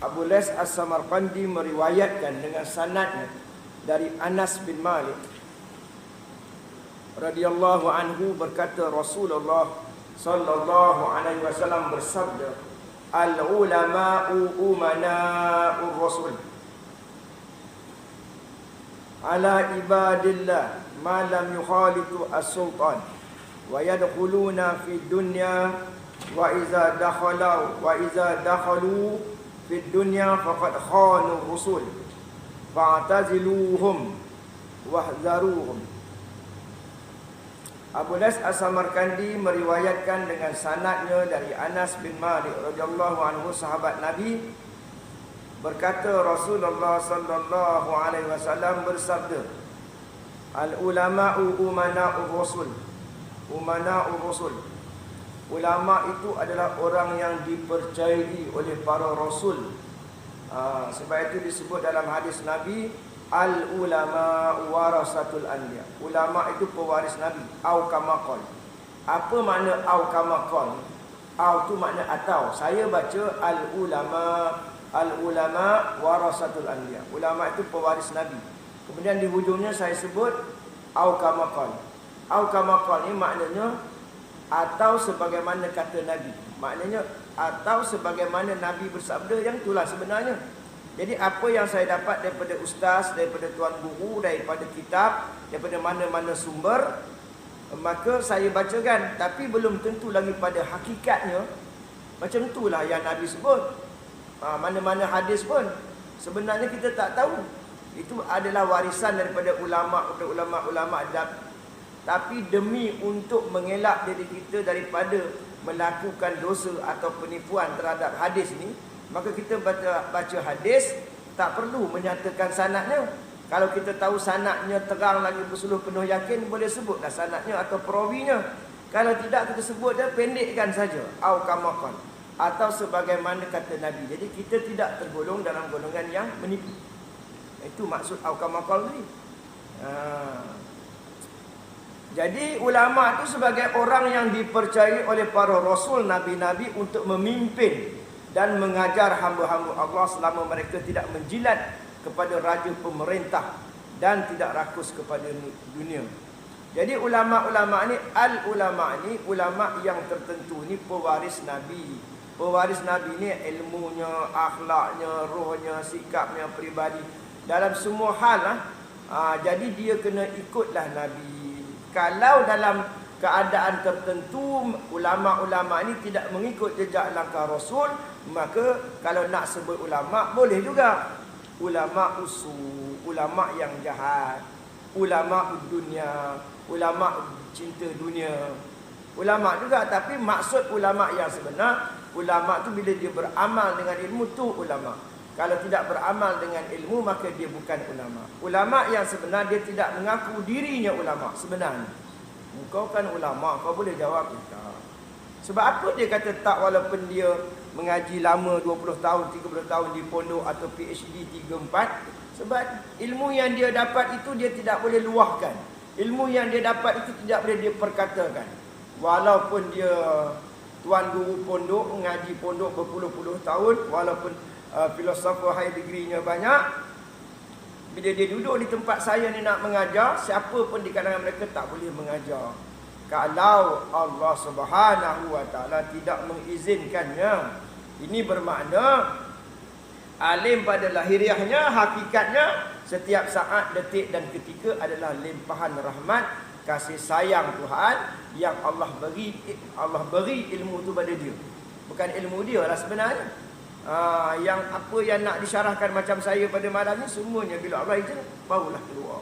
Abu Lais As-Samarqandi meriwayatkan dengan sanadnya dari Anas bin Malik radhiyallahu anhu berkata, Rasulullah sallallahu alaihi wasallam bersabda, al-ulama'u umana'ur rasul ala ibadillah ma lam yukhalitu as-sultan wa yadkhuluna fi dunya wa iza dakhalu fi dunya faqad khanu rusul fa'taziluhum wahzaruhum. Abu Lais As-Samarqandi meriwayatkan dengan sanadnya dari Anas bin Malik radhiyallahu anhu, sahabat Nabi, berkata Rasulullah sallallahu alaihi wasallam bersabda, al-ulama'u umana'ur rasul. Umana'ur rasul. Ulama itu adalah orang yang dipercayai oleh para rasul. Sebab itu disebut dalam hadis Nabi, al-ulama warasatul anbiya. Ulama itu pewaris Nabi. Au kama qol. Apa makna au kama qol? Au tu makna atau. Saya baca al-ulama warasatul anbiya. Ulama itu pewaris Nabi. Kemudian di hujungnya saya sebut au kama qol. Au kama qol ini maknanya atau sebagaimana kata Nabi. Maknanya atau sebagaimana Nabi bersabda, yang itulah sebenarnya. Jadi apa yang saya dapat daripada ustaz, daripada tuan guru, daripada kitab, daripada mana-mana sumber, maka saya bacakan. Tapi belum tentu lagi pada hakikatnya macam itulah yang Nabi sebut. Mana-mana hadis pun sebenarnya kita tak tahu. Itu adalah warisan daripada ulama-ulama. Tapi demi untuk mengelak diri kita daripada melakukan dosa atau penipuan terhadap hadis ni, maka kita baca hadis tak perlu menyatakan sanadnya. Kalau kita tahu sanadnya terang lagi bersuluh penuh yakin, boleh sebutlah sanadnya atau perawinya. Kalau tidak, kita sebut dia, pendekkan saja, au kama qala, atau sebagaimana kata Nabi. Jadi kita tidak tergolong dalam golongan yang menipu. Itu maksud au kama qala ni. Jadi ulama itu sebagai orang yang dipercayai oleh para rasul, nabi-nabi untuk memimpin dan mengajar hamba-hamba Allah selama mereka tidak menjilat kepada raja pemerintah dan tidak rakus kepada dunia. Jadi ulama-ulama ni, al-ulama ni, ulama yang tertentu ni pewaris Nabi. Pewaris Nabi ni ilmunya, akhlaknya, rohnya, sikapnya, peribadi, dalam semua hal lah. Jadi dia kena ikutlah Nabi. Kalau dalam keadaan tertentu ulama-ulama ini tidak mengikut jejak langkah Rasul, maka kalau nak sebut ulama boleh juga. Ulama usul, ulama yang jahat, ulama dunia, ulama cinta dunia, ulama juga. Tapi maksud ulama yang sebenar, ulama tu bila dia beramal dengan ilmu tu ulama. Kalau tidak beramal dengan ilmu, maka dia bukan ulama. Ulama yang sebenar, dia tidak mengaku dirinya ulama sebenarnya. Engkau kan ulama, kau boleh jawab tak. Sebab apa dia kata tak, walaupun dia mengaji lama 20 tahun, 30 tahun di pondok atau PhD 3-4. Sebab ilmu yang dia dapat itu dia tidak boleh luahkan. Ilmu yang dia dapat itu tidak boleh dia perkatakan. Walaupun dia tuan guru pondok, mengaji pondok berpuluh-puluh tahun, walaupun filosofer high degree-nya banyak, bila dia duduk di tempat saya ni nak mengajar, siapa pun di kalangan mereka tak boleh mengajar kalau Allah Subhanahu wa taala tidak mengizinkannya. Ini bermakna alim pada lahiriahnya, hakikatnya setiap saat, detik dan ketika adalah limpahan rahmat, kasih sayang Tuhan yang Allah beri ilmu tu pada dia. Bukan ilmu dia lah sebenarnya. Yang apa yang nak disyarahkan macam saya pada malam ni, semuanya bila Allah izin barulah keluar.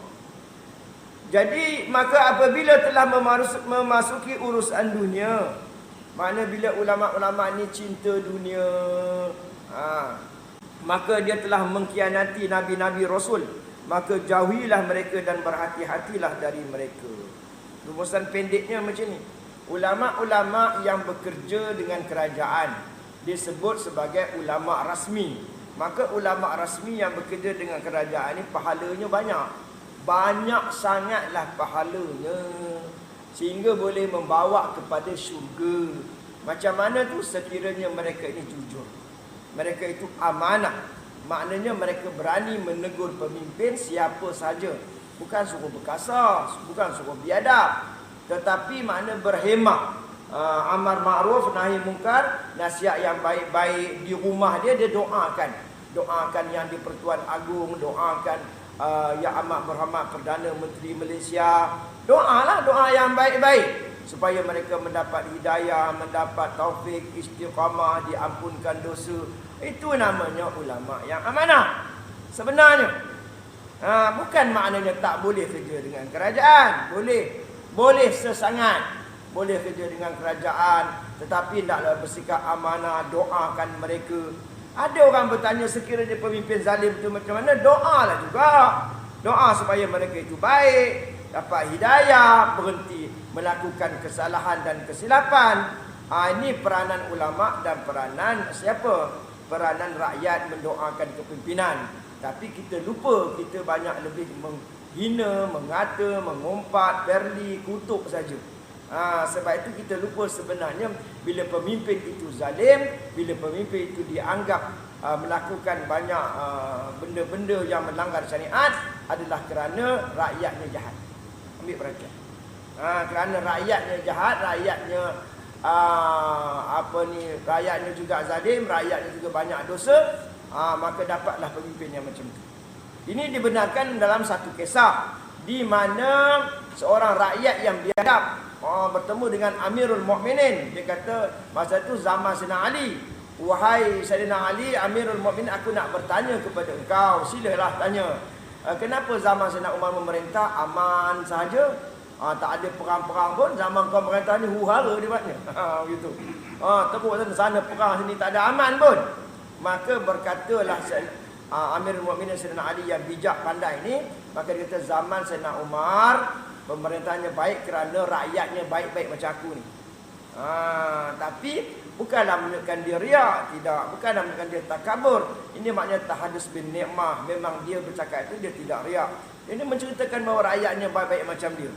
Jadi maka apabila telah memasuki urusan dunia, mana bila ulama-ulama ni cinta dunia, maka dia telah mengkhianati nabi-nabi rasul, maka jauhilah mereka dan berhati-hatilah dari mereka. Rumusan pendeknya macam ni. Ulama-ulama yang bekerja dengan kerajaan disebut sebagai ulama rasmi. Maka ulama rasmi yang bekerja dengan kerajaan ni pahalanya banyak. Banyak sangatlah pahalanya. sehingga boleh membawa kepada syurga. Macam mana tu? Sekiranya mereka ini jujur, mereka itu amanah. Maknanya mereka berani menegur pemimpin siapa saja. Bukan suruh berkasar, bukan suruh biadab, tetapi makna berhemah. Amar ma'ruf, nahi mungkar, nasihat yang baik-baik di rumah dia doakan. Doakan yang di Pertuan Agong, doakan Yang Amat Berhormat Perdana Menteri Malaysia. Doalah doa yang baik-baik supaya mereka mendapat hidayah, mendapat taufik, istiqamah, diampunkan dosa. Itu namanya ulama yang amanah sebenarnya. Bukan maknanya tak boleh kerja dengan kerajaan. Boleh sesangat. Boleh kerja dengan kerajaan, tetapi hendaklah bersikap amanah, doakan mereka. Ada orang bertanya, sekiranya pemimpin zalim itu macam mana? Doalah juga. Doa supaya mereka itu baik, dapat hidayah, berhenti melakukan kesalahan dan kesilapan. Ini peranan ulama dan peranan siapa? Peranan rakyat mendoakan kepimpinan. Tapi kita lupa, kita banyak lebih menghina, mengata, mengumpat, berli, kutuk saja. Sebab itu kita lupa sebenarnya bila pemimpin itu zalim, bila pemimpin itu dianggap melakukan banyak benda-benda yang melanggar syariat, adalah kerana rakyatnya jahat. Ambil perhatian. Kerana rakyatnya jahat, rakyatnya rakyatnya juga zalim, rakyatnya juga banyak dosa, maka dapatlah pemimpin yang macam itu. Ini dibenarkan dalam satu kisah di mana seorang rakyat yang biadab bertemu dengan Amirul Mukminin. Dia kata masa itu zaman Sayyidina Ali, "Wahai Sayyidina Ali, Amirul Mukminin, aku nak bertanya kepada engkau." "Silalah tanya." "Kenapa zaman Sayyidina Umar memerintah aman sahaja? Tak ada perang-perang pun. Zaman kau memerintah ni huru-hara dia buatnya." Begitu. Teruk sana perang, sini tak ada aman pun. Maka berkatalah Amirul Mukminin Sayyidina Ali yang bijak pandai ni, maka dia kata zaman Sayyidina Umar pemerintahnya baik kerana rakyatnya baik-baik macam aku ni. Tapi bukanlah menunjukkan dia riak, tidak. Bukanlah menunjukkan dia takabur. Ini maknanya tahadus bin ni'mah. Memang dia bercakap itu dia tidak riak. Ini menceritakan bahawa rakyatnya baik-baik macam dia.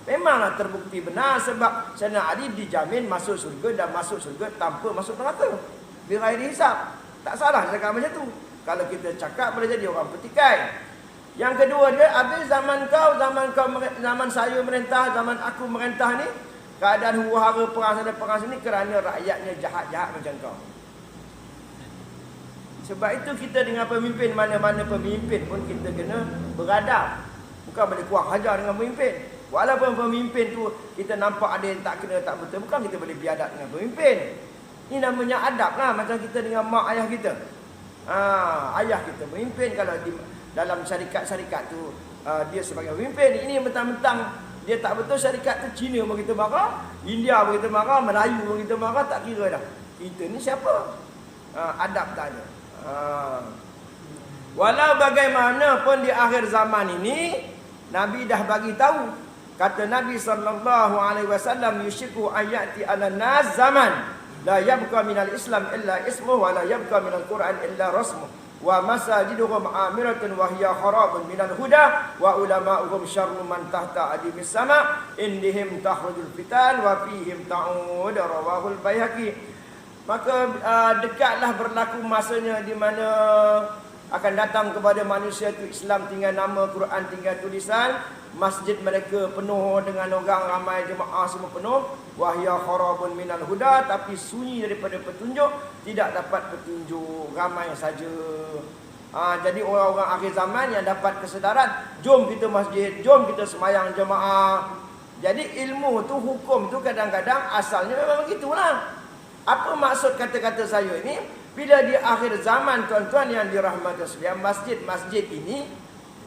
Memanglah terbukti benar sebab Sayyidina Ali dijamin masuk surga dan masuk surga tanpa masuk neraka. Bighairi hisab. Tak salah cakap macam tu. Kalau kita cakap boleh jadi orang petikai. Yang kedua dia, habis zaman saya merintah, zaman aku merintah ni, keadaan huru-hara perang sana perang sini kerana rakyatnya jahat-jahat macam kau. Sebab itu kita dengan pemimpin, mana-mana pemimpin pun kita kena beradab. Bukan boleh kuah hajar dengan pemimpin. Walaupun pemimpin tu kita nampak ada yang tak kena, tak betul, bukan kita boleh biadab dengan pemimpin. Ini namanya adab lah, macam kita dengan mak ayah kita. Ayah kita pemimpin, kalau di dalam syarikat-syarikat tu dia sebagai pemimpin. Ini mentang-mentang dia tak betul, syarikat tu Cina pun kita marah, India pun kita marah, Melayu pun kita marah, tak kira dah. Kita ni siapa? Adab tak ada. Walau bagaimanapun di akhir zaman ini, Nabi dah bagi tahu. Kata Nabi SAW, "Yushiku ayati ala nas zaman la yabqa minal Islam illa ismuh wa la yabqa minal Quran illa rasmuh wa masajiduhum amiratun wa hiya kharabun minal huda wa ulama'uhum syarru man tahta adimis sama indihim tahrujul fitan wa fihim ta'ud." Rawahul Baihaqi. Maka dekatlah berlaku masanya di mana akan datang kepada manusia itu Islam tinggal nama, Quran tinggal tulisan, masjid mereka penuh dengan orang ramai, jemaah semua penuh, wahya kharabun minal huda, tapi sunyi daripada petunjuk, tidak dapat petunjuk, ramai saja. Jadi orang-orang akhir zaman yang dapat kesedaran, jom kita masjid, jom kita semayang jemaah. Jadi ilmu tu, hukum tu kadang-kadang asalnya memang begitulah. Apa maksud kata-kata saya ini? Bila di akhir zaman, tuan-tuan yang dirahmati sekalian, masjid-masjid ini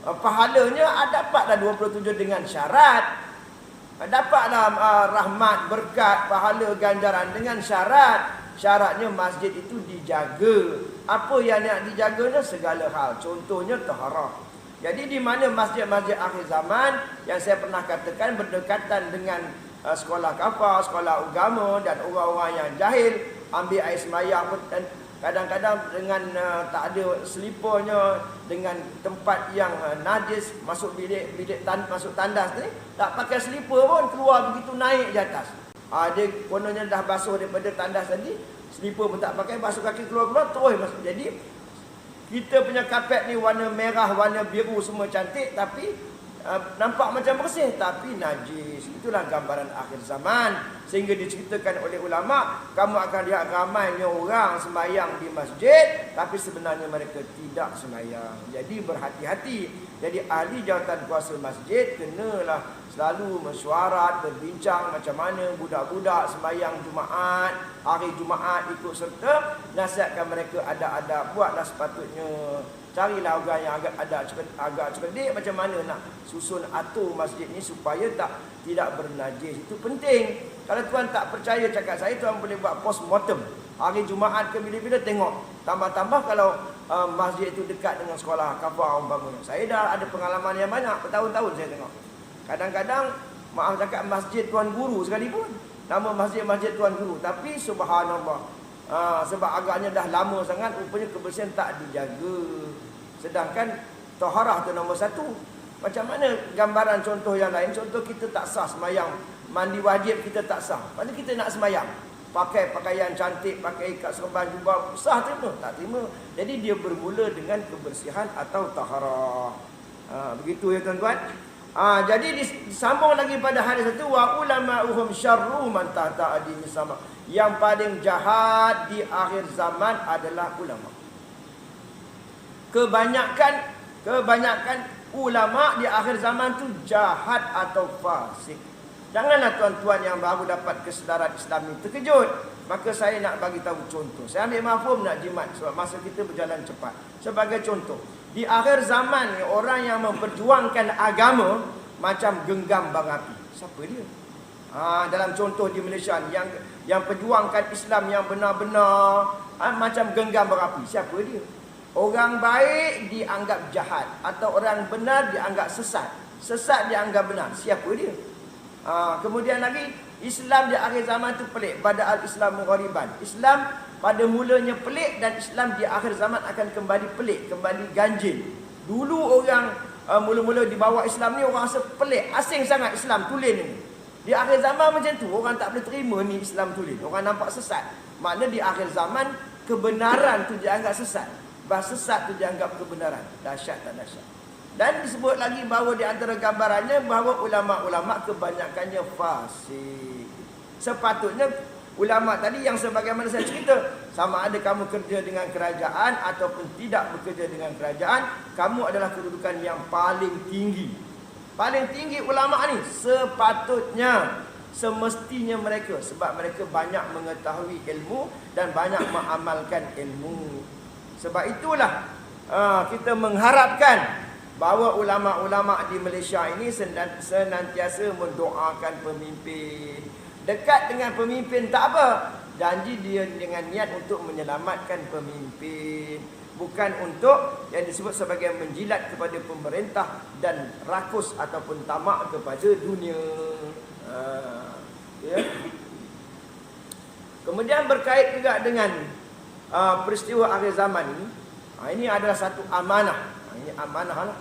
pahalanya dapatlah 27 dengan syarat. Dapatlah rahmat, berkat, pahala, ganjaran dengan syarat. Syaratnya masjid itu dijaga. Apa yang nak dijaganya? Segala hal. Contohnya taharah. Jadi di mana masjid-masjid akhir zaman yang saya pernah katakan berdekatan dengan sekolah kafah, sekolah agama dan orang-orang yang jahil, ambil air semayang pun, dan Kadang-kadang dengan tak ada selipernya, dengan tempat yang najis, masuk masuk tandas ni, tak pakai selipar pun keluar begitu naik di atas. Dia kononnya dah basuh daripada tandas tadi, selipar pun tak pakai, basuh kaki keluar-keluar terus masuk. Jadi kita punya kapet ni warna merah, warna biru semua cantik, tapi nampak macam bersih tapi najis. Itulah gambaran akhir zaman. Sehingga diceritakan oleh ulama, kamu akan lihat ramainya orang sembahyang di masjid tapi sebenarnya mereka tidak sembahyang. Jadi berhati-hati. Jadi ahli jawatan kuasa masjid kenalah selalu mesyuarat, berbincang macam mana budak-budak sembahyang Jumaat, hari Jumaat ikut serta, nasihatkan mereka ada-ada, buatlah sepatutnya. Carilah orang yang agak cerdik macam mana nak susun atur masjid ni supaya tidak bernajis. Itu penting. Kalau tuan tak percaya cakap saya, tuan boleh buat postmortem. Hari Jumaat ke bila-bila tengok. Tambah-tambah kalau masjid itu dekat dengan sekolah kafar umpamanya. Saya dah ada pengalaman yang banyak, bertahun-tahun saya tengok. Kadang-kadang maaf cakap masjid tuan guru sekalipun. Nama masjid Tuan Guru. Tapi subhanallah. Sebab agaknya dah lama sangat, rupanya kebersihan tak dijaga. Sedangkan taharah tu nombor satu. Macam mana gambaran contoh yang lain? Contoh kita tak sah semayang, mandi wajib kita tak sah. Padahal kita nak semayang, pakai pakaian cantik, pakai ikat serban jubah, sah terima? Tak terima. Jadi dia bermula dengan kebersihan atau taharah. Begitu ya tuan-tuan. Jadi disambung lagi pada hadis itu, wa ulama'uhum syarru man tahta adimi sama. Yang paling jahat di akhir zaman adalah ulama. Kebanyakan ulama di akhir zaman tu jahat atau fasik. Janganlah tuan-tuan yang baru dapat kesedaran Islam ini terkejut. Maka saya nak bagi tahu contoh. Saya ambil mafhum nak jimat sebab masa kita berjalan cepat. Sebagai contoh, di akhir zaman ni, orang yang memperjuangkan agama macam genggam bara api. Siapa dia? Dalam contoh di Malaysia ni, yang perjuangkan Islam yang benar-benar macam genggam bara api. Siapa dia? Orang baik dianggap jahat atau orang benar dianggap sesat. Sesat dianggap benar. Siapa dia? Kemudian lagi, Islam di akhir zaman tu pelik. Bada'al Islam ghariban. Islam pada mulanya pelik dan Islam di akhir zaman akan kembali pelik, kembali ganjil. Dulu orang mula-mula dibawa Islam ni, orang rasa pelik, asing sangat Islam tulen ni. Di akhir zaman macam tu, orang tak boleh terima ni Islam tulen. Orang nampak sesat. Makna di akhir zaman kebenaran tu dianggap sesat. Bahasa sesat tu dianggap kebenaran. Dahsyat tak dahsyat. Dan disebut lagi bahawa di antara gambarannya bahawa ulama-ulama kebanyakannya fasik. Sepatutnya ulama tadi yang sebagaimana saya cerita, sama ada kamu kerja dengan kerajaan ataupun tidak bekerja dengan kerajaan, kamu adalah kedudukan yang paling tinggi. Paling tinggi ulama ni sepatutnya, semestinya mereka, sebab mereka banyak mengetahui ilmu dan banyak mengamalkan ilmu. Sebab itulah kita mengharapkan bahawa ulama-ulama di Malaysia ini senantiasa mendoakan pemimpin. Dekat dengan pemimpin tak apa, janji dia dengan niat untuk menyelamatkan pemimpin, bukan untuk yang disebut sebagai menjilat kepada pemerintah dan rakus ataupun tamak kepada dunia. Ya. Kemudian berkait juga dengan peristiwa akhir zaman ini. Ini adalah satu amanah. Ini amanah lah.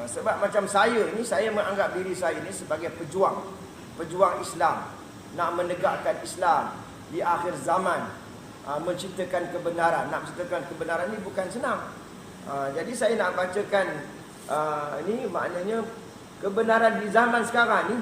Sebab macam saya ini, saya menganggap diri saya ini sebagai pejuang Islam, nak menegakkan Islam di akhir zaman, menciptakan kebenaran. Nak menciptakan kebenaran ini bukan senang. Jadi saya nak bacakan ini maknanya kebenaran di zaman sekarang ni.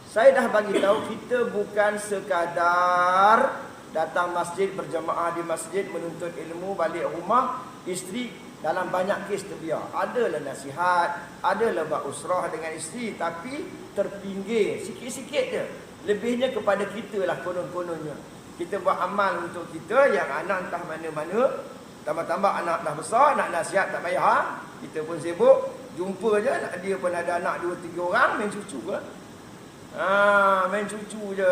Saya dah bagi tahu kita bukan sekadar datang masjid, berjemaah di masjid, menuntut ilmu, balik rumah, isteri dalam banyak kes terbiar. Adalah nasihat, adalah buat usrah dengan isteri, tapi terpinggir sikit-sikit je. Lebihnya kepada kita lah konon-kononnya. Kita buat amal untuk kita, yang anak entah mana-mana. Tambah-tambah anak dah besar, nak nasihat tak payah. Kita pun sibuk, jumpa je, dia pun ada anak 2-3 orang, main cucu lah. Main cucu je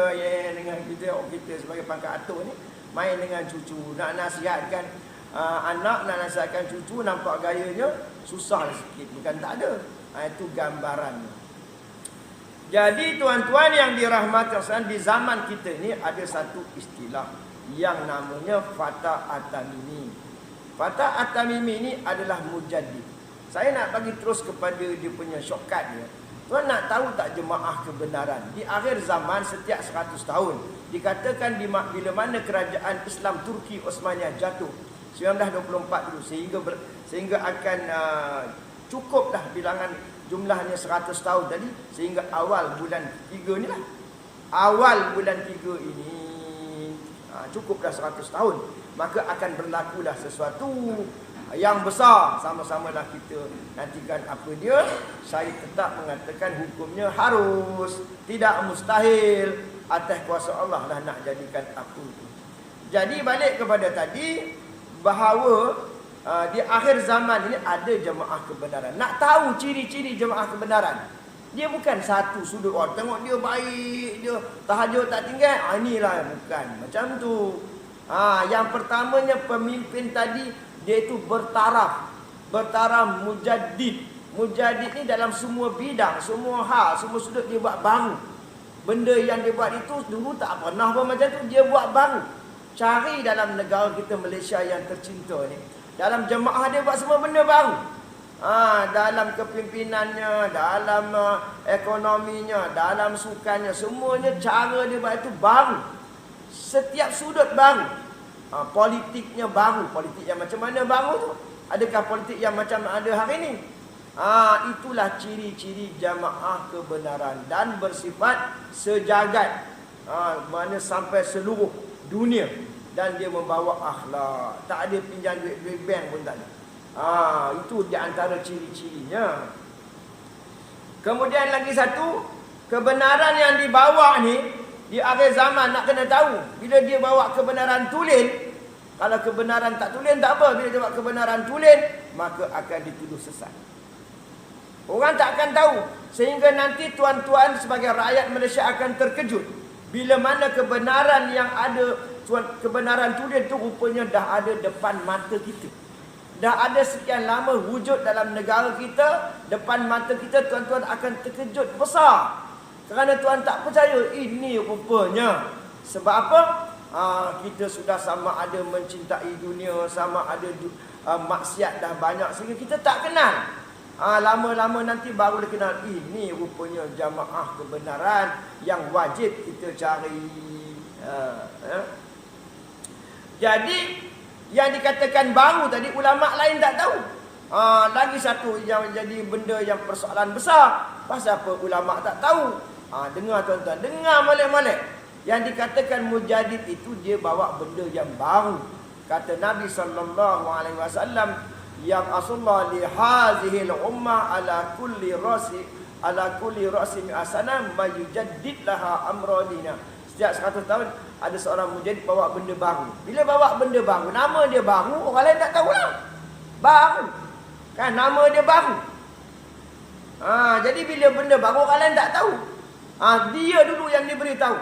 dengan kita sebagai pangkat atur ni, main dengan cucu. Nak nasihatkan anak, nak nasihatkan cucu, nampak gayanya susah sikit, bukan tak ada. Itu gambarannya. Jadi tuan-tuan yang dirahmati Allah, di zaman kita ni ada satu istilah yang namanya Fatah At-Tamimi. Fatah At-Tamimi ini adalah mujaddid. Saya nak bagi terus kepada dia punya shortcut dia. Tuan nak tahu tak jemaah kebenaran? Di akhir zaman setiap 100 tahun dikatakan bila mana kerajaan Islam Turki Osmaniyah jatuh 1924 dulu sehingga akan cukup dah bilangan jumlahnya 100 tahun tadi, sehingga awal bulan 3 ni lah. Awal bulan 3 ini cukup dah 100 tahun. Maka akan berlakulah sesuatu yang besar. Sama-samalah kita nantikan apa dia. Saya tetap mengatakan hukumnya harus, tidak mustahil. Atas kuasa Allah lah nak jadikan apa itu. Jadi balik kepada tadi, bahawa di akhir zaman ini ada jemaah kebenaran. Nak tahu ciri-ciri jemaah kebenaran, dia bukan satu sudut orang tengok dia baik, dia tahajud tak tinggal, inilah, bukan macam tu. Yang pertamanya pemimpin tadi, dia itu bertaraf mujaddid. Mujaddid ni dalam semua bidang, semua hal, semua sudut dia buat baru. Benda yang dia buat itu dulu tak pernah pun macam tu, dia buat baru. Cari dalam negara kita Malaysia yang tercinta ni, dalam jemaah dia buat semua benda baru. Dalam kepimpinannya, dalam ekonominya, dalam sukannya, semuanya cara dia buat itu baru. Setiap sudut baru. Politiknya baru. Politik yang macam mana baru tu? Adakah politik yang macam ada hari ini? Itulah ciri-ciri jamaah kebenaran dan bersifat sejagat, mana sampai seluruh dunia, dan dia membawa akhlak. Tak ada pinjam duit bank pun tak ada. Itu di antara ciri-cirinya. Kemudian lagi satu, kebenaran yang dibawa ni di akhir zaman nak kena tahu. Bila dia bawa kebenaran tulen, kalau kebenaran tak tulen tak apa, bila dia bawa kebenaran tulen, maka akan dituduh sesat. Orang tak akan tahu, sehingga nanti tuan-tuan sebagai rakyat Malaysia akan terkejut bila mana kebenaran yang ada, kebenaran tulen tu rupanya dah ada depan mata kita. Dah ada sekian lama wujud dalam negara kita, depan mata kita. Tuan-tuan akan terkejut besar kerana tuan tak percaya ini rupanya. Sebab apa? Kita sudah sama ada mencintai dunia, sama ada maksiat dah banyak, sehingga kita tak kenal. Lama-lama nanti baru dia kenal, ini rupanya jamaah kebenaran yang wajib kita cari. Jadi yang dikatakan baru tadi, ulama lain tak tahu. Lagi satu yang jadi benda yang persoalan besar, pasal apa ulama tak tahu? Dengar tuan-tuan, dengar molek-molek. Yang dikatakan mujaddid itu dia bawa benda yang baru. Kata Nabi SAW, yang asallah li hazihi al-ummah ala kulli rasi mi'asana mayujaddid laha amradina. Setiap 100 tahun ada seorang mujaddid bawa benda baru. Bila bawa benda baru, nama dia baru, orang lain tak tahulah. Baru. Kan nama dia baru. Jadi bila benda baru, orang lain tak tahu. Dia dulu yang diberi tahu.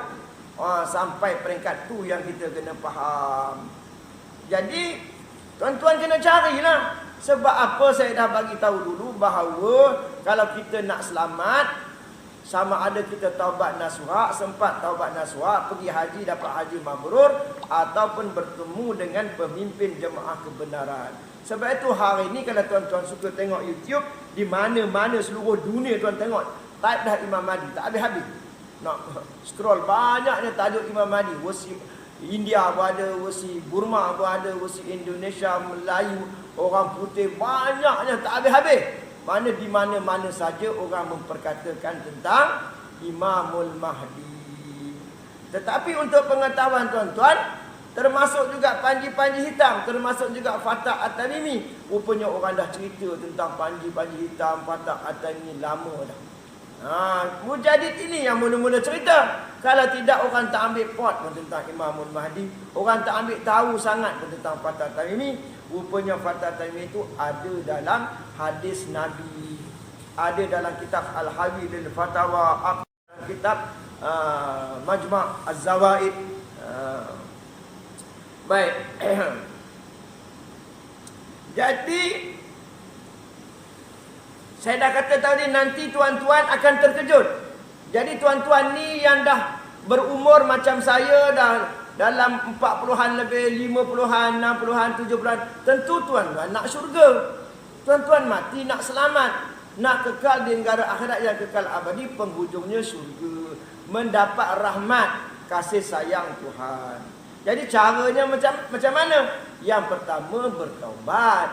Sampai peringkat tu yang kita kena faham. Jadi tuan-tuan kena carilah. Sebab apa saya dah bagi tahu dulu bahawa kalau kita nak selamat, sama ada kita taubat nasuha, sempat taubat nasuha, pergi haji dapat haji mabrur, ataupun bertemu dengan pemimpin jemaah kebenaran. Sebab itu hari ini kalau tuan-tuan suka tengok YouTube, di mana-mana seluruh dunia tuan tengok, type dah Imam Mahdi, tak habis-habis. Nak scroll banyaknya tajuk Imam Mahdi. Versi India pun ada, versi Burma pun ada, versi Indonesia, Melayu, orang putih, banyaknya tak habis-habis. Mana di mana-mana saja orang memperkatakan tentang Imamul Mahdi. Tetapi untuk pengetahuan tuan-tuan, termasuk juga panji-panji hitam, termasuk juga Fatah At-Tamimi. Rupanya orang dah cerita tentang panji-panji hitam, Fatah At-Tamimi lama dah. Mujaddid ini yang mula-mula cerita. Kalau tidak, orang tak ambil pot pun tentang Imamul Mahdi. Orang tak ambil tahu sangat pun tentang Fatah At-Tamimi. Rupanya Fatah At-Tamimi itu ada dalam hadis Nabi, ada dalam kitab Al-Hawi lil Fatawa, kitab Majma' Az-Zawaid. Baik. Jadi saya dah kata tadi, nanti tuan-tuan akan terkejut. Jadi tuan-tuan ni yang dah berumur macam saya, dah dalam 40-an lebih, 50-an, 60-an, 70-an, tentu tuan-tuan nak syurga. Tuan-tuan mati nak selamat, nak kekal di negara akhirat yang kekal abadi, penghujungnya syurga, mendapat rahmat kasih sayang Tuhan. Jadi caranya macam mana? Yang pertama bertaubat.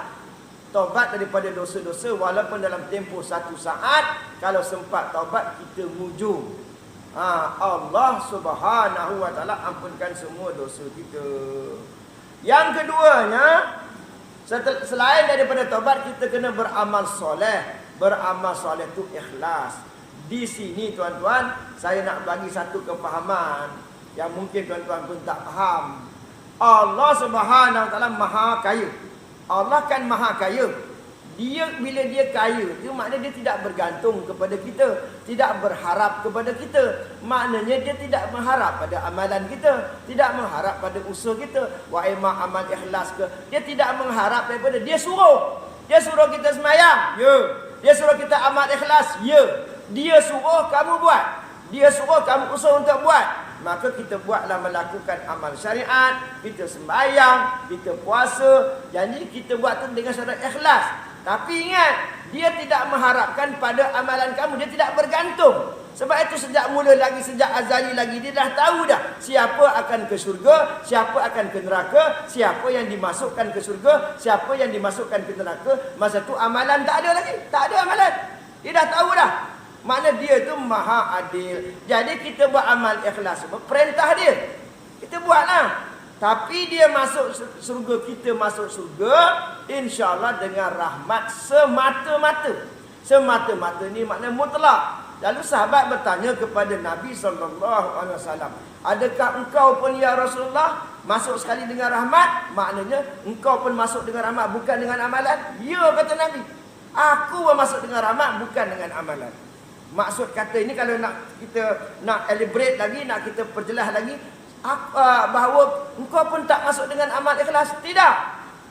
Taubat daripada dosa-dosa walaupun dalam tempoh 1 saat. Kalau sempat taubat, kita mujur. Allah Subhanahu wa taala ampunkan semua dosa kita. Yang keduanya, selain daripada taubat, kita kena beramal soleh. Beramal soleh itu ikhlas. Di sini tuan-tuan, saya nak bagi satu kefahaman yang mungkin tuan-tuan pun tak faham. Allah Subhanahu wa taala Maha Kaya. Allah kan Maha Kaya. Bila dia kaya, itu maknanya dia tidak bergantung kepada kita, tidak berharap kepada kita. Maknanya dia tidak mengharap pada amalan kita, tidak mengharap pada usaha kita. Wa ima amal ikhlas ke, dia tidak mengharap daripada dia suruh. Dia suruh kita sembahyang, ya. Dia suruh kita amal ikhlas, ya. Dia suruh kamu buat. Dia suruh kamu usaha untuk buat. Maka kita buatlah, melakukan amal syariat, kita sembahyang, kita puasa. Jadi kita buat tu dengan syarat ikhlas. Tapi ingat, dia tidak mengharapkan pada amalan kamu, dia tidak bergantung. Sebab itu sejak mula lagi, sejak azali lagi, dia dah tahu dah siapa akan ke syurga, siapa akan ke neraka, siapa yang dimasukkan ke syurga, siapa yang dimasukkan ke neraka. Masa tu amalan tak ada lagi, tak ada amalan. Dia dah tahu dah. Makna dia tu maha adil. Jadi kita buat amal ikhlas, perintah dia, kita buatlah. Tapi dia masuk surga, kita masuk surga, insya-Allah dengan rahmat semata-mata. Semata-mata ni makna mutlak. Lalu sahabat bertanya kepada Nabi SAW, adakah engkau pun ya Rasulullah masuk sekali dengan rahmat? Maknanya engkau pun masuk dengan rahmat, bukan dengan amalan? Ya, kata Nabi, aku pun masuk dengan rahmat, bukan dengan amalan. Maksud kata ini kalau kita nak elaborate lagi, nak kita perjelas lagi, bahawa engkau pun tak masuk dengan amal ikhlas. Tidak.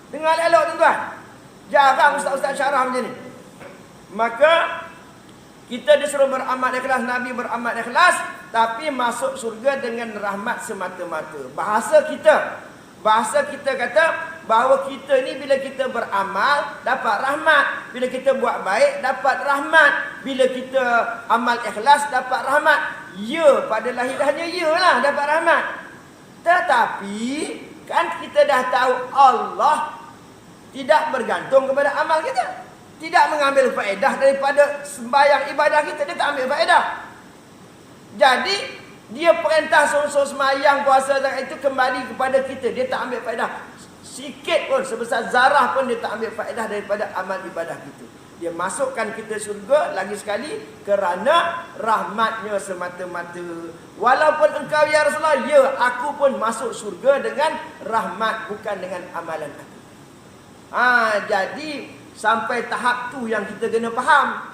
Dengar elok tuan-tuan. Jarang ustaz-ustaz syarah macam ni. Maka kita disuruh beramal ikhlas, Nabi beramal ikhlas, tapi masuk surga dengan rahmat semata-mata. Bahasa kita kata bahawa kita ni bila kita beramal dapat rahmat, bila kita buat baik dapat rahmat, bila kita amal ikhlas dapat rahmat. Ya, pada lahirnya yalah dapat rahmat. Tetapi kan kita dah tahu Allah tidak bergantung kepada amal kita, tidak mengambil faedah daripada sembahyang ibadah kita, dia tak ambil faedah. Jadi dia perintah suruh sembahyang, puasa, zakat itu kembali kepada kita, dia tak ambil faedah sikit pun, sebesar zarah pun dia tak ambil faedah daripada amal ibadah kita. Dia masukkan kita surga lagi sekali kerana rahmatnya semata-mata. Walaupun engkau ya Rasulullah, ya aku pun masuk surga dengan rahmat, bukan dengan amalan aku. Jadi sampai tahap tu yang kita kena faham.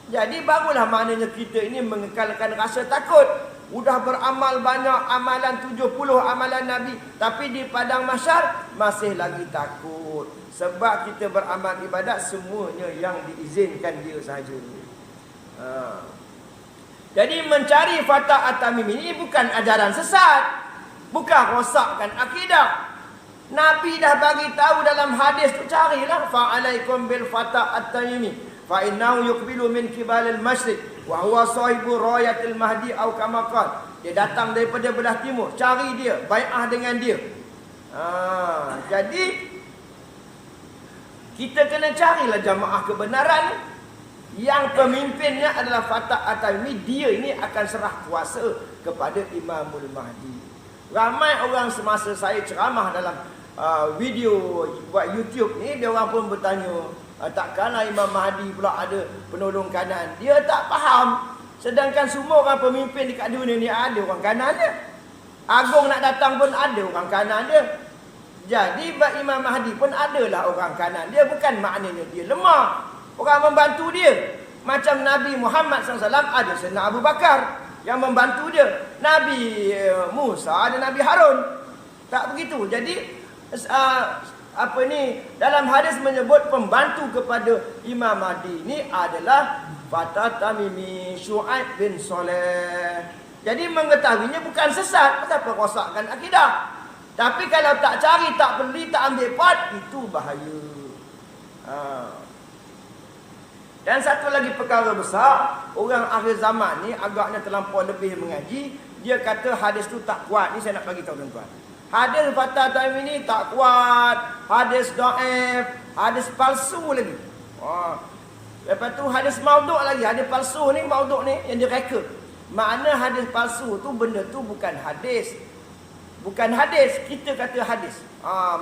Jadi barulah maknanya kita ini mengekalkan rasa takut. Udah beramal banyak, amalan 70 amalan Nabi, tapi di padang mahsyar masih lagi takut. Sebab kita beramal ibadat semuanya yang diizinkan dia sahaja. Jadi mencari Fatah At-Tamimi ini bukan ajaran sesat, bukan rosakkan akidah. Nabi dah bagi tahu dalam hadis tu, carilah fa'alaikum bil Fatah At-Tamimi fa innahu yuqbilu min qibalil masyriq wa huwa sahibu rayatil mahdi au kama qala. Dia datang daripada belah timur, cari dia, bai'ah dengan dia. Jadi kita kena carilah jamaah kebenaran yang pemimpinnya adalah Fatah At-Tamimi. Dia ini akan serah kuasa kepada Imamul Mahdi. Ramai orang semasa saya ceramah dalam video buat YouTube ni, dia orang pun bertanya, takkanlah Imam Mahdi pula ada penolong kanan? Dia tak faham. Sedangkan semua orang pemimpin dekat dunia ni ada orang kanan dia. Agung nak datang pun ada orang kanan dia. Jadi Imam Mahdi pun adalah orang kanan dia. Bukan maknanya dia lemah, orang membantu dia. Macam Nabi Muhammad SAW ada Sayyidina Abu Bakar yang membantu dia. Nabi Musa ada Nabi Harun. Tak begitu. Jadi dalam hadis menyebut pembantu kepada Imam Mahdi ini adalah Fatah Tamimi Syuaib bin Saleh. Jadi mengetahuinya bukan sesat. Kenapa rosakkan akidah? Tapi kalau tak cari, tak beli, tak ambil part, itu bahaya. Dan satu lagi perkara besar, orang akhir zaman ni agaknya terlampau lebih mengaji. Dia kata hadis tu tak kuat. Ni saya nak bagi tahu tuan-tuan. Hadis Fatah Taim ini tak kuat. Hadis dhaif, hadis palsu lagi. Lepas tu hadis maudhu' lagi. Hadis palsu ni, maudhu' ni yang direka. Makna hadis palsu tu, benda tu bukan hadis. Bukan hadis, kita kata hadis.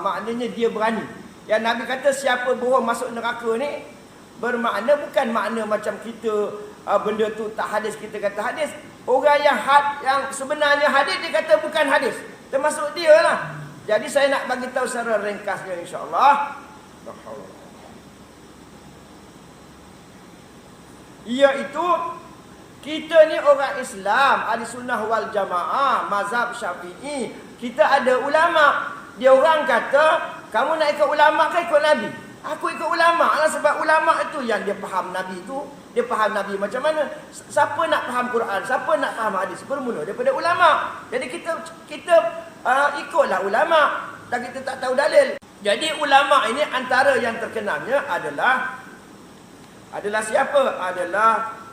Maknanya dia berani. Yang Nabi kata siapa bohong masuk neraka ni, bermakna bukan makna macam kita benda tu tak hadis, kita kata hadis. Orang yang sebenarnya hadis, dia kata bukan hadis. Termasuk dia lah. Jadi saya nak bagi tahu secara ringkasnya insya-Allah. Iaitu kita ni orang Islam, ahli sunnah wal jamaah, mazhab Syafi'i. Kita ada ulama. Dia orang kata, kamu nak ikut ulama ke ikut Nabi? Aku ikut ulama lah, sebab ulama itu yang dia faham Nabi tu. Dia faham Nabi macam mana. Siapa nak faham Quran, siapa nak faham hadis, bermula daripada ulama. Jadi kita ikutlah ulama. Dan kita tak tahu dalil. Jadi ulama ini antara yang terkenalnya adalah siapa? Adalah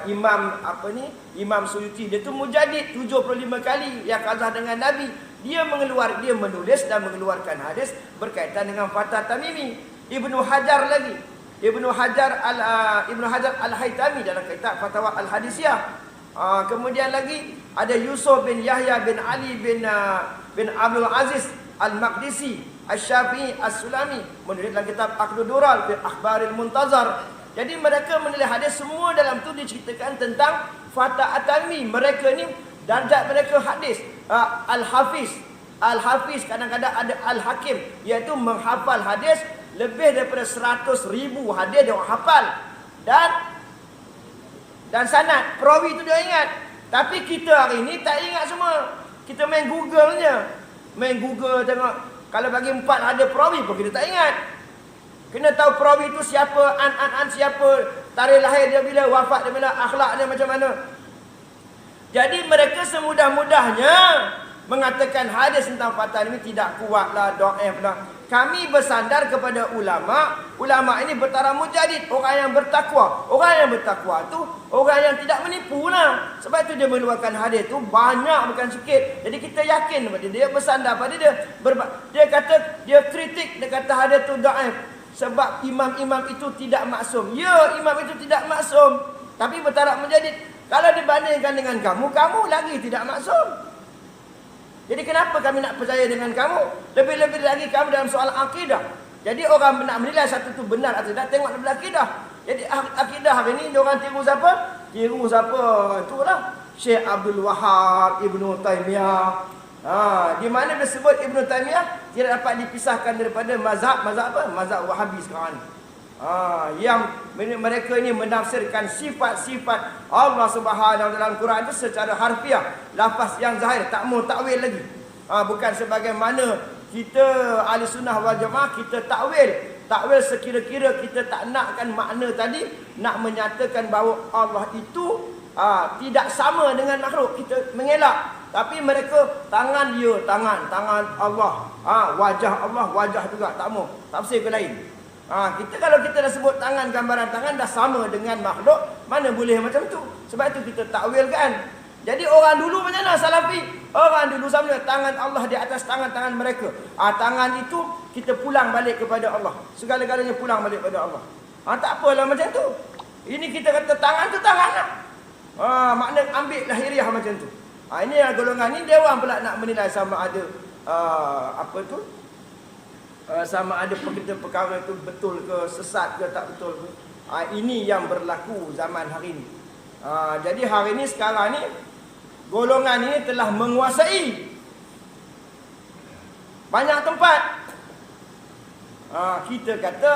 Imam Suyuti. Dia tu mujadid 75 kali yang kazah dengan Nabi. Dia menulis dan mengeluarkan hadis berkaitan dengan Fatah Tamimi. Ibnu Hajar lagi. Ibnu Hajar Al-Haytami dalam kitab Fatwa Al-Hadisiyah. Kemudian lagi ada Yusuf bin Yahya bin Ali bin Abdul Aziz Al-Maqdisi Asy-Syafi'i As-Sulami menulis dalam kitab Aqdud Dural fi Akhbaril Muntazar. Jadi mereka menulis hadis, semua dalam tu diceritakan tentang Fatah At-Tamimi. Mereka ni darjat mereka hadis. Al-Hafiz kadang-kadang ada Al-Hakim, iaitu menghafal hadis lebih daripada 100,000 hadis dia orang hafal. Dan sanad perawi tu dia ingat. Tapi kita hari ni tak ingat semua. Kita main Google-nya. Main Google tengok. Kalau bagi 4 ada perawi pun kita tak ingat. Kena tahu perawi itu siapa, siapa, tarikh lahir dia bila, wafat dia bila, akhlak dia macam mana. Jadi mereka semudah-mudahnya mengatakan hadis tentang Fatah ini tidak kuatlah, dhaif lah. Kami bersandar kepada ulama. Ulama ini bertaraf mujadid, orang yang bertakwa. Orang yang bertakwa tu orang yang tidak menipu lah. Sebab itu dia mengeluarkan hadis tu banyak, bukan sikit. Jadi kita yakin pada dia, bersandar pada dia. Dia kata, dia kritik, dia kata hadis tu dhaif. Sebab imam-imam itu tidak maksum. Ya, imam itu tidak maksum. Tapi bertaraf mujadid. Kalau dibandingkan dengan kamu lagi tidak maksum. Jadi kenapa kami nak percaya dengan kamu? Lebih-lebih lagi kamu dalam soal akidah. Jadi orang nak menilai satu tu benar atau tidak, tengok dalam akidah. Jadi akidah hari ni diorang tiru siapa? Tiru siapa? Itulah Syekh Abdul Wahab, Ibnu Taimiyah. Di mana disebut Ibnu Taimiyah tidak dapat dipisahkan daripada mazhab apa? Mazhab Wahabi sekarang. Yang mereka ini menafsirkan sifat-sifat Allah Subhanahu dalam Quran itu secara harfiah, lafaz yang zahir, tak mau takwil lagi. Bukan sebagaimana kita ahli sunnah wal jamaah kita takwil sekira-kira kita tak nakkan makna tadi, nak menyatakan bahawa Allah itu tidak sama dengan makhluk, kita mengelak. Tapi mereka tangan tangan Allah, wajah Allah wajah juga, tak mau tafsir ke lain. Kita kalau kita dah sebut tangan, gambaran tangan dah sama dengan makhluk, mana boleh macam tu. Sebab itu kita takwilkan. Jadi orang dulu macam mana Salafi? Orang dulu sama tangan Allah di atas tangan-tangan mereka. Tangan itu kita pulang balik kepada Allah. Segala-galanya pulang balik kepada Allah. Tak apalah macam tu. Ini kita kata tangan tu tangan lah. Makna ambil lahiriah macam tu. Ini yang golongan ni dia orang pula nak menilai sama ada sama ada perkara itu betul ke, sesat ke, tak betul ke. Ini yang berlaku zaman hari ini. Jadi hari ini sekarang ni golongan ini telah menguasai banyak tempat. Kita kata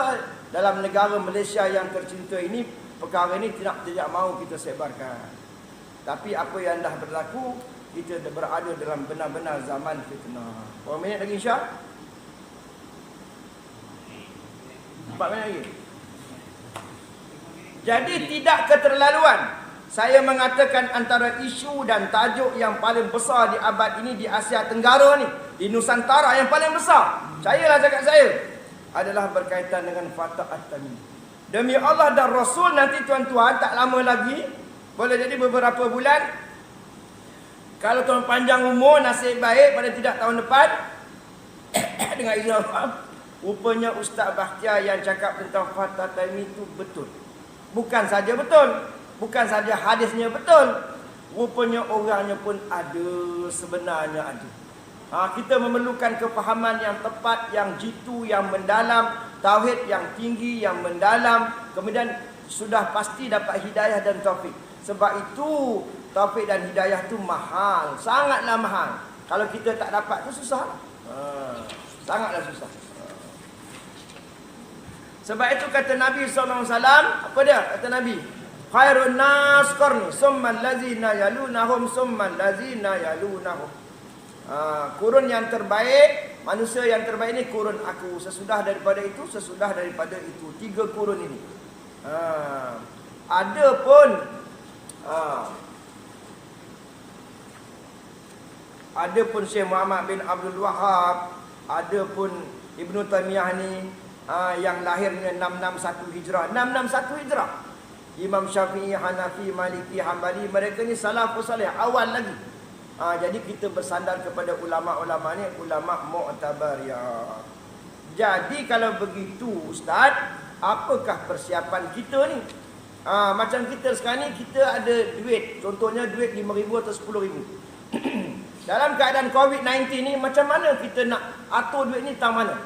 dalam negara Malaysia yang tercinta ini, perkara ini tidak mahu kita sebarkan. Tapi apa yang dah berlaku, kita berada dalam benar-benar zaman fitnah. Berapa minit lagi insya? 4 minit lagi. Jadi tidak keterlaluan. Saya mengatakan antara isu dan tajuk yang paling besar di abad ini di Asia Tenggara ni, di Nusantara yang paling besar, percayalah cakap saya, adalah berkaitan dengan Fatah At-Tamimi. Demi Allah dan Rasul, nanti tuan-tuan tak lama lagi, boleh jadi beberapa bulan, kalau tuan panjang umur, nasib baik pada tidak tahun depan, dengan izin Allah, rupanya Ustaz Bakhtiar yang cakap tentang Fatah At-Tamimi itu betul. Bukan saja betul, bukan saja hadisnya betul, rupanya orangnya pun ada, sebenarnya ada. Kita memerlukan kefahaman yang tepat, yang jitu, yang mendalam, tauhid yang tinggi, yang mendalam, kemudian sudah pasti dapat hidayah dan taufik. Sebab itu taufik dan hidayah itu mahal, sangatlah mahal. Kalau kita tak dapat tu susah. Sangatlah susah. Sebab itu kata Nabi SAW, apa dia? Kata Nabi, khairun nas qarni, summa allazina yalunahum, summa allazina yalunahum. Kurun yang terbaik, manusia yang terbaik ini kurun aku. Sesudah daripada itu, sesudah daripada itu. 3 kurun ini. Ada pun Syekh Muhammad bin Abdul Wahab, ada pun Ibnu Taimiyah ni, yang lahirnya 661 Hijrah. 661 Hijrah. Imam Syafi'i, Hanafi, Maliki, Hambali, mereka ni salafus salih, awal lagi. Jadi kita bersandar kepada ulama-ulama ni, ulama mu'tabar ya. Jadi kalau begitu Ustaz, apakah persiapan kita ni? Macam kita sekarang ni, kita ada duit, contohnya duit 5,000 atau 10,000. Dalam keadaan COVID-19 ni, macam mana kita nak atur duit ni tang mana?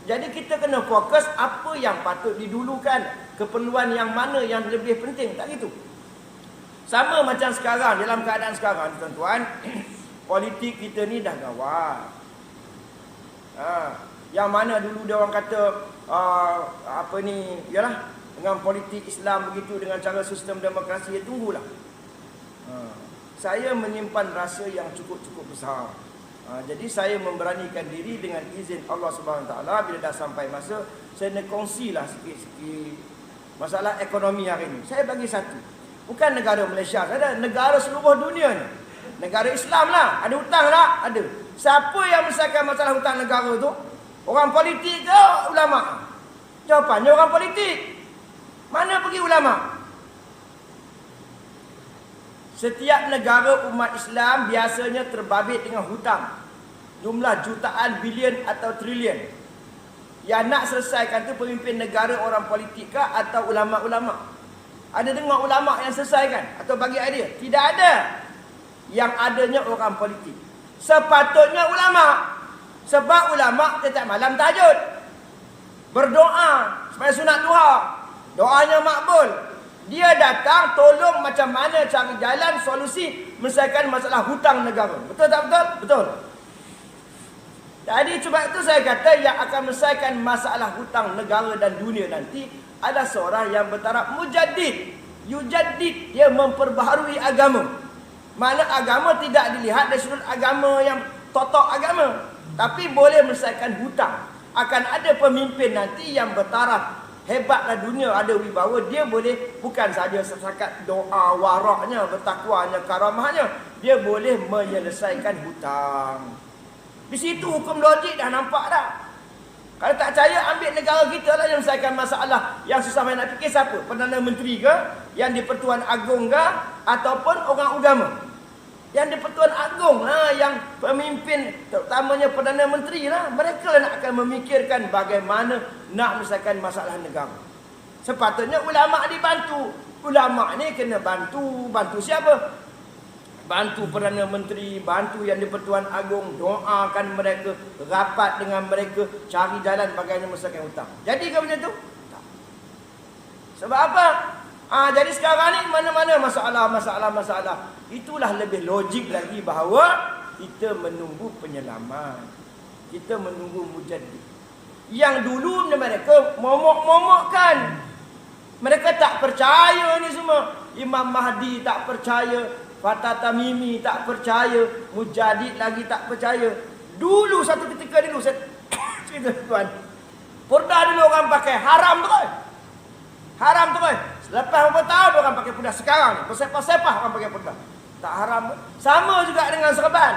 Jadi kita kena fokus apa yang patut didulukan, keperluan yang mana yang lebih penting, tak gitu. Sama macam sekarang, dalam keadaan sekarang tuan-tuan, politik kita ni dah gawat. Yang mana dulu dia orang kata yalah, dengan politik Islam begitu, dengan cara sistem demokrasi, ya tunggulah. Saya menyimpan rasa yang cukup-cukup besar. Jadi saya memberanikan diri dengan izin Allah Subhanahu Taala, bila dah sampai masa, saya nak kongsilah sikit-sikit masalah ekonomi hari ini. Saya bagi satu, bukan negara Malaysia saja, negara seluruh dunia ni. Negara Islam lah, ada hutang tak? Ada. Siapa yang menyelesaikan masalah hutang negara tu? Orang politik ke ulama? Jawapannya orang politik. Mana pergi ulama? Setiap negara umat Islam biasanya terbabit dengan hutang. Jumlah jutaan, bilion atau trilion. Yang nak selesaikan tu pemimpin negara, orang politik kah atau ulama-ulama? Ada dengar ulama yang selesaikan atau bagi idea? Tidak ada. Yang adanya orang politik. Sepatutnya ulama. Sebab ulama setiap malam tahajud, berdoa supaya sunat duha, doanya makbul. Dia datang tolong macam mana cari jalan solusi menyelesaikan masalah hutang negara. Betul tak betul? Betul. Jadi sebab itu saya kata yang akan menyelesaikan masalah hutang negara dan dunia nanti ada seorang yang bertaraf mujaddid. Yujaddid, dia memperbaharui agama. Mana agama tidak dilihat dari sudut agama yang totok agama, tapi boleh menyelesaikan hutang. Akan ada pemimpin nanti yang bertaraf hebatlah dunia, ada wibawa, dia boleh bukan saja setakat doa waraknya, bertakwanya, karamahnya, dia boleh menyelesaikan hutang. Di situ hukum logik dah nampak dah. Kalau tak percaya, ambil negara kita lah yang menyelesaikan masalah yang susah main nak fikir. Siapa? Perdana Menteri ke? Yang di Pertuan Agong ke? Ataupun orang agama? Yang di Pertuan Agong lah, yang pemimpin terutamanya Perdana Menteri lah. Mereka lah nak akan memikirkan bagaimana nak menyelesaikan masalah negara. Sepatutnya ulama' dibantu. Ulama' ni kena bantu. Bantu siapa? Bantu Perdana Menteri, bantu yang di Pertuan Agong, doakan mereka, rapat dengan mereka, cari jalan bagaimana menyelesaikan hutang. Jadi ke macam tu? Tak. Sebab apa? Jadi sekarang ni mana-mana masalah. Itulah lebih logik lagi bahawa kita menunggu penyelamat. Kita menunggu mujaddid. Yang dulu mereka momok-momokkan. Mereka tak percaya ni semua. Imam Mahdi tak percaya, Fatah Tamimi tak percaya, Mujaddid lagi tak percaya. Dulu satu ketika dulu saya cerita tuan, purda dulu orang pakai haram tu kan. Haram tu kan. Lepas berapa tahun orang pakai pedang? Sekarang ni pesepah-sepah orang pakai pedang. Tak haram. Sama juga dengan serban.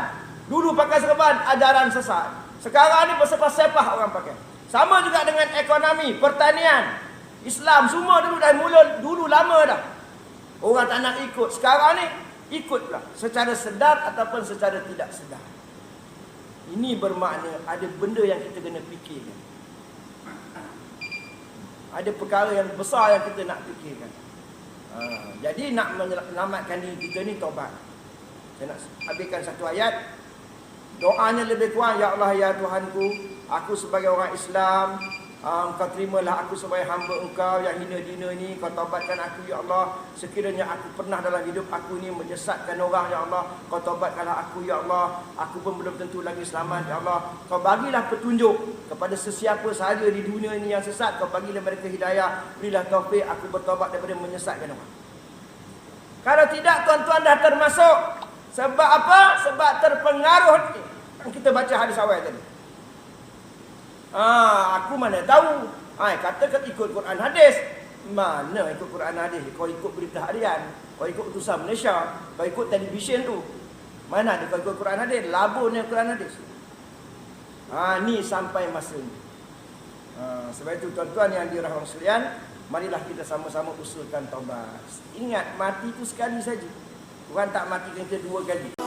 Dulu pakai serban ajaran sesat. Sekarang ni pesepah-sepah orang pakai. Sama juga dengan ekonomi, pertanian. Islam semua dulu dah mula dulu lama dah. Orang tak nak ikut. Sekarang ni ikut pula secara sedar ataupun secara tidak sedar. Ini bermakna ada benda yang kita kena fikirkan. Ada perkara yang besar yang kita nak fikirkan. Jadi nak menyelamatkan diri kita ni taubat. Saya nak habiskan satu ayat. Doanya lebih kurang, ya Allah ya Tuhanku, aku sebagai orang Islam, Engkau terimalah aku sebagai hamba Engkau yang hina-dina ni. Kau taubatkan aku ya Allah. Sekiranya aku pernah dalam hidup aku ni menyesatkan orang ya Allah, Kau taubatkanlah aku ya Allah. Aku pun belum tentu lagi selamat ya Allah. Kau bagilah petunjuk kepada sesiapa sahaja di dunia ini yang sesat. Kau bagilah mereka hidayah. Berilah taufik aku bertaubat daripada menyesatkan orang. Kalau tidak, tuan-tuan dah termasuk. Sebab apa? Sebab terpengaruh. Kita baca hadis awal tadi. Aku mana tahu. Kata ikut Quran hadis. Mana ikut Quran hadis? Kau ikut berita harian, kau ikut utusan Malaysia, kau ikut televisyen tu. Mana ada kau ikut Quran hadis? Labunnya Quran hadis. Ni sampai masa ni. Sebab itu tuan-tuan yang dirahmati sekalian, marilah kita sama-sama usulkan taubat. Ingat, mati itu sekali saja. Tuhan tak mati kita dua kali.